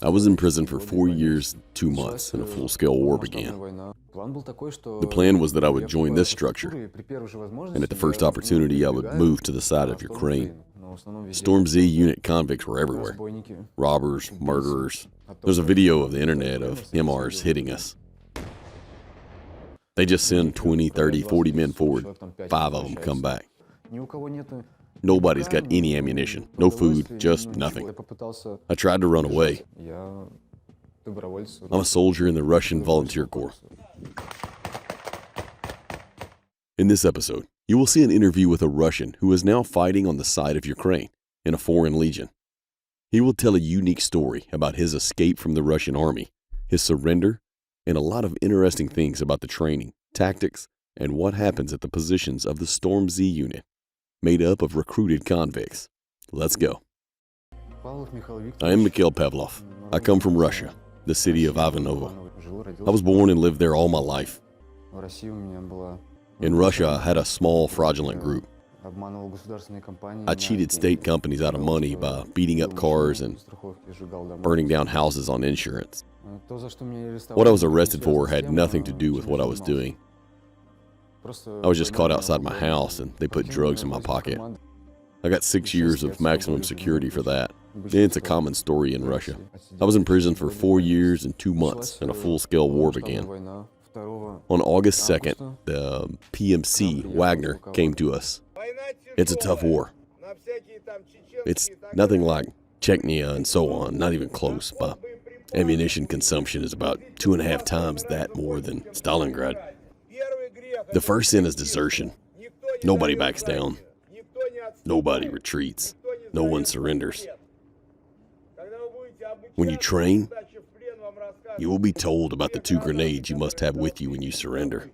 I was in prison for 4 years, 2 months, and a full-scale war began. The plan was that I would join this structure, and at the first opportunity I would move to the side of Ukraine. Storm Z unit convicts were everywhere. Robbers, murderers. There's a video of the internet of MRs hitting us. They just send 20, 30, 40 men forward. 5 of them come back. Nobody's got any ammunition, no food, just nothing. I tried to run away. I'm a soldier in the Russian Volunteer Corps. In this episode, you will see an interview with a Russian who is now fighting on the side of Ukraine in a foreign legion. He will tell a unique story about his escape from the Russian army, his surrender, and a lot of interesting things about the training, tactics, and what happens at the positions of the Storm Z unit, made up of recruited convicts. Let's go. I am Mikhail Pavlov. I come from Russia, the city of Ivanovo. I was born and lived there all my life. In Russia, I had a small, fraudulent group. I cheated state companies out of money by beating up cars and burning down houses on insurance. What I was arrested for had nothing to do with what I was doing. I was just caught outside my house and they put drugs in my pocket. I got 6 years of maximum security for that. It's a common story in Russia. I was in prison for 4 years and 2 months and a full-scale war began. On August 2nd, the PMC, Wagner, came to us. It's a tough war. It's nothing like Chechnya and so on, not even close. My ammunition consumption is about 2.5 times that more than Stalingrad. The first sin is desertion. Nobody backs down. Nobody retreats. No one surrenders. When you train, you will be told about the 2 grenades you must have with you when you surrender.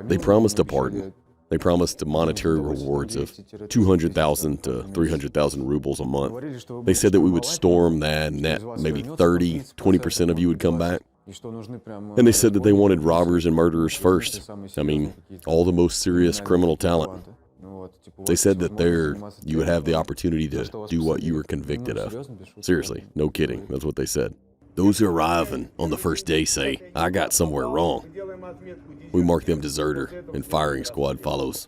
They promised a pardon. They promised monetary rewards of 200,000 to 300,000 rubles a month. They said that we would storm that and that maybe 20% of you would come back. And they said that they wanted robbers and murderers first. I mean, all the most serious criminal talent. They said that there you would have the opportunity to do what you were convicted of. Seriously, no kidding, that's what they said. Those who arrive and on the first day say, "I got somewhere wrong," we mark them deserter and firing squad follows.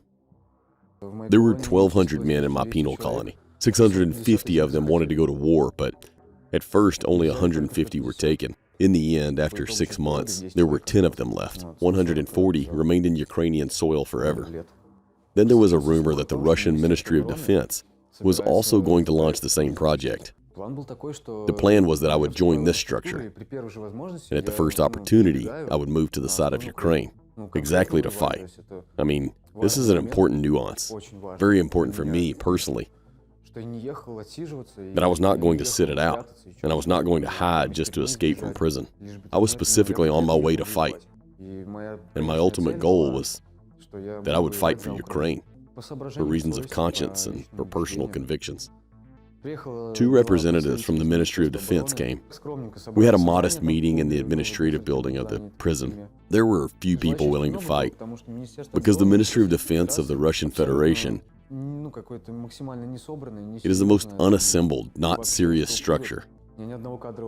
There were 1,200 men in my penal colony. 650 of them wanted to go to war, but at first only 150 were taken. In the end, after 6 months, there were 10 of them left. 140 remained in Ukrainian soil forever. Then there was a rumor that the Russian Ministry of Defense was also going to launch the same project. The plan was that I would join this structure, and at the first opportunity, I would move to the side of Ukraine, exactly to fight. I mean, this is an important nuance, very important for me personally. But I was not going to sit it out, and I was not going to hide just to escape from prison. I was specifically on my way to fight, and my ultimate goal was that I would fight for Ukraine, for reasons of conscience and for personal convictions. 2 representatives from the Ministry of Defense came. We had a modest meeting in the administrative building of the prison. There were few people willing to fight, because the Ministry of Defense of the Russian Federation, it is the most unassembled, not serious structure.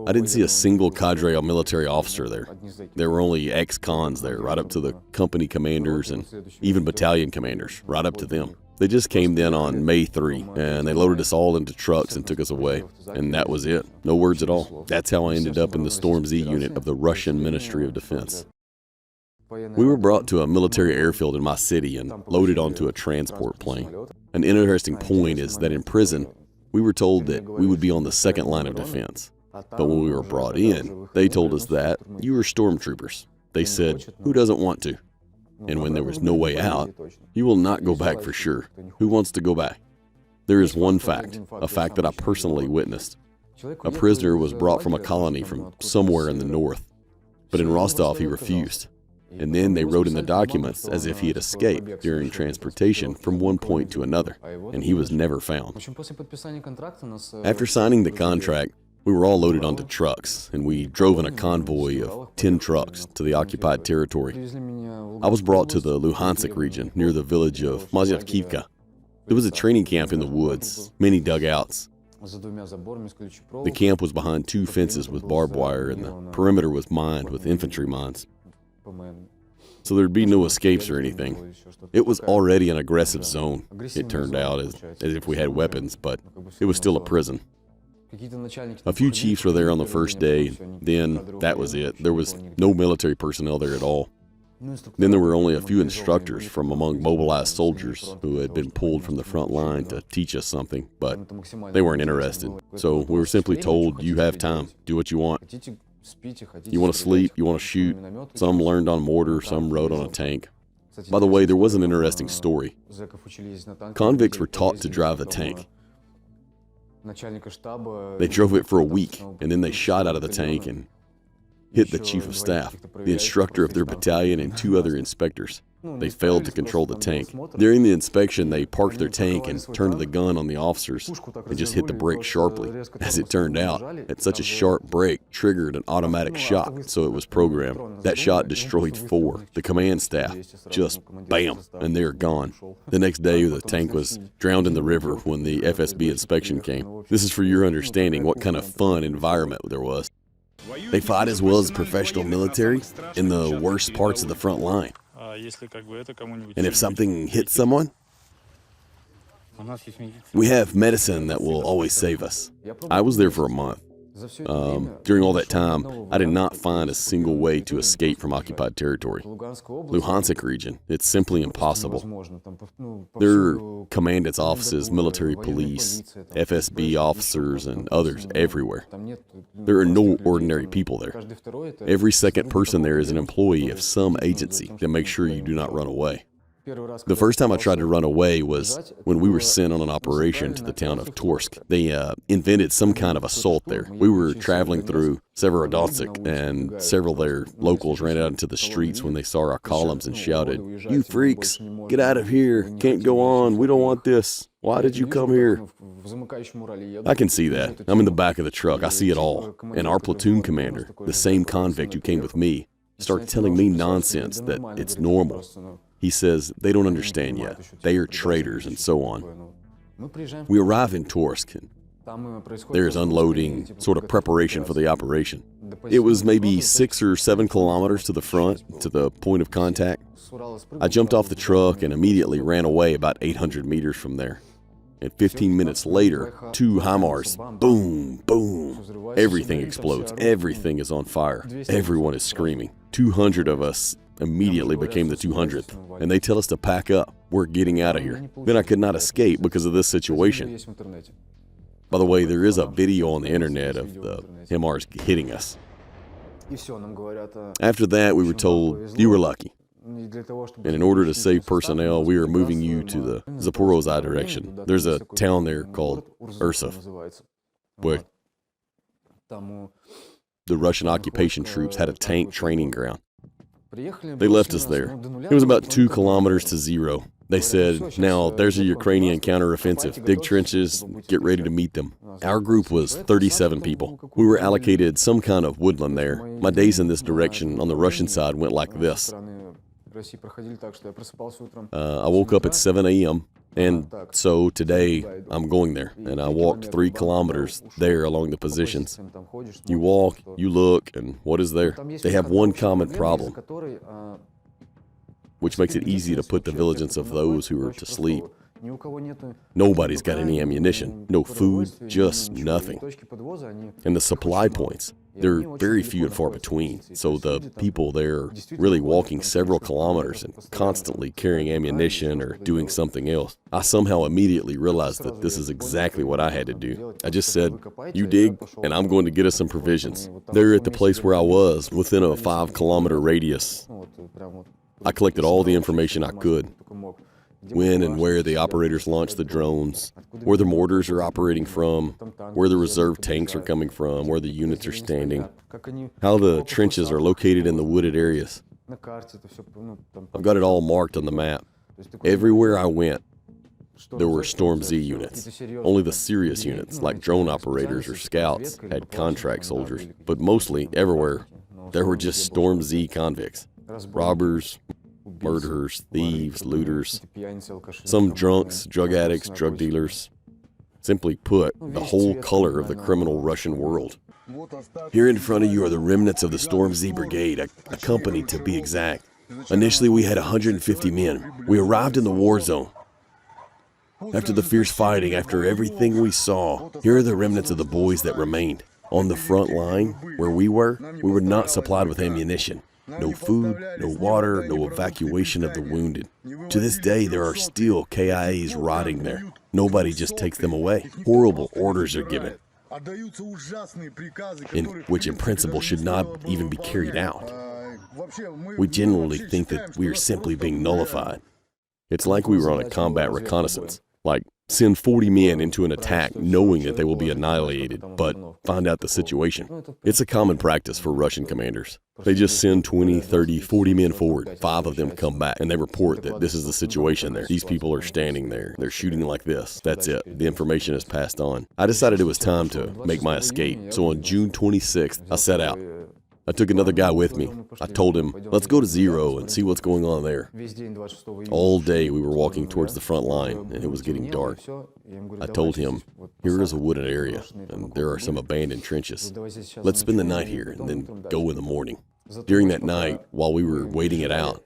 I didn't see a single cadre of military officer there. There were only ex-cons there, right up to the company commanders and even battalion commanders, right up to them. They just came in on May 3, and they loaded us all into trucks and took us away. And that was it. No words at all. That's how I ended up in the Storm Z unit of the Russian Ministry of Defense. We were brought to a military airfield in my city and loaded onto a transport plane. An interesting point is that in prison, we were told that we would be on the second line of defense. But when we were brought in, they told us that you were stormtroopers. They said, "Who doesn't want to?" And when there was no way out, "You will not go back for sure. Who wants to go back?" There is one fact, a fact that I personally witnessed. A prisoner was brought from a colony from somewhere in the north, but in Rostov he refused. And then they wrote in the documents as if he had escaped during transportation from one point to another, and he was never found. After signing the contract, we were all loaded onto trucks, and we drove in a convoy of 10 trucks to the occupied territory. I was brought to the Luhansk region near the village of Mazyavkivka. There was a training camp in the woods, many dugouts. The camp was behind 2 fences with barbed wire, and the perimeter was mined with infantry mines. So there'd be no escapes or anything. It was already an aggressive zone, it turned out, as if we had weapons, but it was still a prison. A few chiefs were there on the first day, then that was it. There was no military personnel there at all. Then there were only a few instructors from among mobilized soldiers who had been pulled from the front line to teach us something, but they weren't interested. So we were simply told, you have time, do what you want. You want to sleep, you want to shoot. Some learned on mortar, some rode on a tank. By the way, there was an interesting story. Convicts were taught to drive the tank. They drove it for a week, and then they shot out of the tank and hit the chief of staff, the instructor of their battalion, and 2 other inspectors. They failed to control the tank. During the inspection, they parked their tank and turned the gun on the officers and just hit the brake sharply. As it turned out, at such a sharp brake triggered an automatic shot, so it was programmed. That shot destroyed 4, the command staff. Just bam, and they're gone. The next day, the tank was drowned in the river when the FSB inspection came. This is for your understanding what kind of fun environment there was. They fight as well as professional military in the worst parts of the front line. And if something hits someone, we have medicine that will always save us. I was there for a month. During all that time, I did not find a single way to escape from occupied territory. Luhansk region, it's simply impossible. There are commandant's offices, military police, FSB officers, and others everywhere. There are no ordinary people there. Every second person there is an employee of some agency that makes sure you do not run away. The first time I tried to run away was when we were sent on an operation to the town of Torsk. They invented some kind of assault there. We were traveling through Severodonetsk, and several of their locals ran out into the streets when they saw our columns and shouted, "You freaks, get out of here, can't go on, we don't want this. Why did you come here?" I can see that. I'm in the back of the truck, I see it all. And our platoon commander, the same convict who came with me, started telling me nonsense that it's normal. He says they don't understand yet. They are traitors and so on. We arrive in Torsk, and there's unloading, sort of preparation for the operation. It was maybe 6 or 7 kilometers to the front, to the point of contact. I jumped off the truck and immediately ran away about 800 meters from there. And 15 minutes later, 2 HIMARS, boom, boom. Everything explodes. Everything is on fire. Everyone is screaming. 200 of us immediately became the 200th, and they tell us to pack up. We're getting out of here. Then I could not escape because of this situation. By the way, there is a video on the internet of the HIMARS hitting us. After that, we were told, you were lucky. And in order to save personnel, we are moving you to the Zaporozhye direction. There's a town there called Ursov, where the Russian occupation troops had a tank training ground. They left us there. It was about 2 kilometers to zero. They said, now there's a Ukrainian counteroffensive. Dig trenches, get ready to meet them. Our group was 37 people. We were allocated some kind of woodland there. My days in this direction on the Russian side went like this. I woke up at 7 a.m. And so today I'm going there, and I walked 3 kilometers there along the positions. You walk, you look, and what is there? They have one common problem, which makes it easy to put the vigilance of those who are to sleep. Nobody's got any ammunition, no food, just nothing. And the supply points, they're very few and far between, so the people there are really walking several kilometers and constantly carrying ammunition or doing something else. I somehow immediately realized that this is exactly what I had to do. I just said, you dig, and I'm going to get us some provisions. They're at the place where I was, within a 5-kilometer radius. I collected all the information I could. When and where the operators launched the drones, where the mortars are operating from, where the reserve tanks are coming from, where the units are standing, how the trenches are located in the wooded areas. I've got it all marked on the map. Everywhere I went, there were Storm Z units. Only the serious units, like drone operators or scouts, had contract soldiers. But mostly, everywhere, there were just Storm Z convicts. Robbers, murderers, thieves, looters, some drunks, drug addicts, drug dealers. Simply put, the whole color of the criminal Russian world. Here in front of you are the remnants of the Storm Z Brigade, a company to be exact. Initially, we had 150 men. We arrived in the war zone. After the fierce fighting, after everything we saw, here are the remnants of the boys that remained. On the front line, where we were not supplied with ammunition. No food, no water, no evacuation of the wounded. To this day, there are still KIAs rotting there. Nobody just takes them away. Horrible orders are given, which in principle should not even be carried out. We generally think that we are simply being nullified. It's like we were on a combat reconnaissance, like send 40 men into an attack knowing that they will be annihilated, but find out the situation. It's a common practice for Russian commanders. They just send 20, 30, 40 men forward, 5 of them come back, and they report that this is the situation there. These people are standing there, they're shooting like this. That's it, the information is passed on. I decided it was time to make my escape, so on June 26th, I set out. I took another guy with me. I told him, let's go to Zero and see what's going on there. All day we were walking towards the front line and it was getting dark. I told him, here is a wooded area and there are some abandoned trenches. Let's spend the night here and then go in the morning. During that night, while we were waiting it out,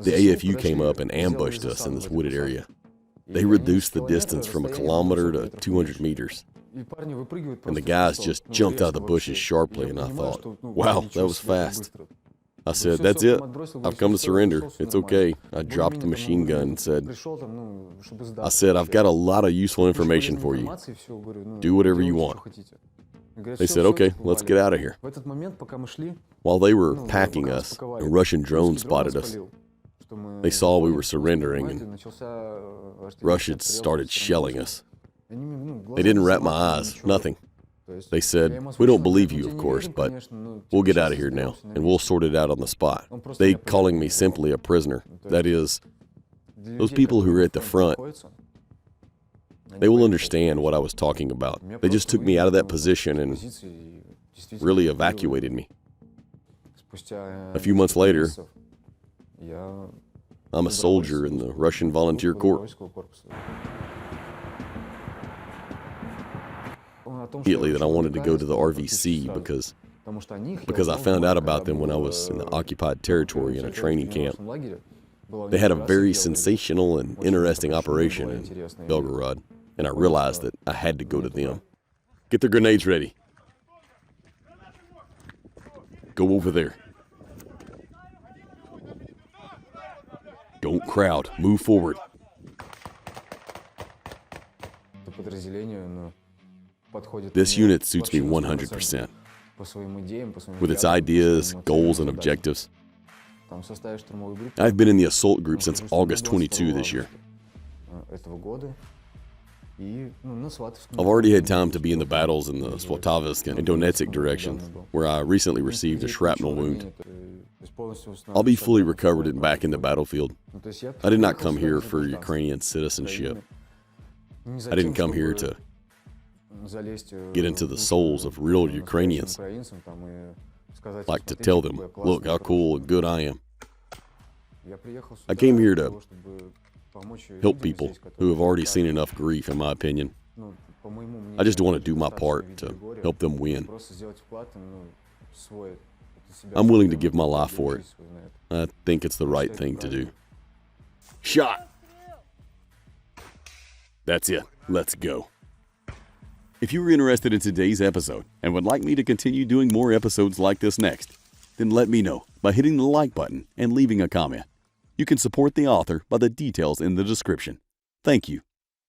the AFU came up and ambushed us in this wooded area. They reduced the distance from 1 kilometer to 200 meters. And the guys just jumped out of the bushes sharply, and I thought, wow, that was fast. I said, that's it. I've come to surrender. It's okay. I dropped the machine gun and said, I've got a lot of useful information for you. Do whatever you want. They said, okay, let's get out of here. While they were packing us, a Russian drone spotted us. They saw we were surrendering, and Russians started shelling us. They didn't wrap my eyes, nothing. They said, we don't believe you, of course, but we'll get out of here now, and we'll sort it out on the spot. They calling me simply a prisoner. That is, those people who are at the front, they will understand what I was talking about. They just took me out of that position and really evacuated me. A few months later, I'm a soldier in the Russian Volunteer Corps. Immediately that I wanted to go to the RVC because I found out about them when I was in the occupied territory in a training camp. They had a very sensational and interesting operation in Belgorod, and I realized that I had to go to them. Get the grenades ready. Go over there. Don't crowd. Move forward. This unit suits me 100%. With its ideas, goals, and objectives. I've been in the assault group since August 22 this year. I've already had time to be in the battles in the Swatovinsk and Donetsk directions, where I recently received a shrapnel wound. I'll be fully recovered and back in the battlefield. I did not come here for Ukrainian citizenship. I didn't come here to get into the souls of real Ukrainians, like to tell them, look how cool and good I am. I came here to help people who have already seen enough grief, in my opinion. I just want to do my part to help them win. I'm willing to give my life for it. I think it's the right thing to do. Shot! That's it. Let's go. If you were interested in today's episode and would like me to continue doing more episodes like this next, then let me know by hitting the like button and leaving a comment. You can support the author by the details in the description. Thank you.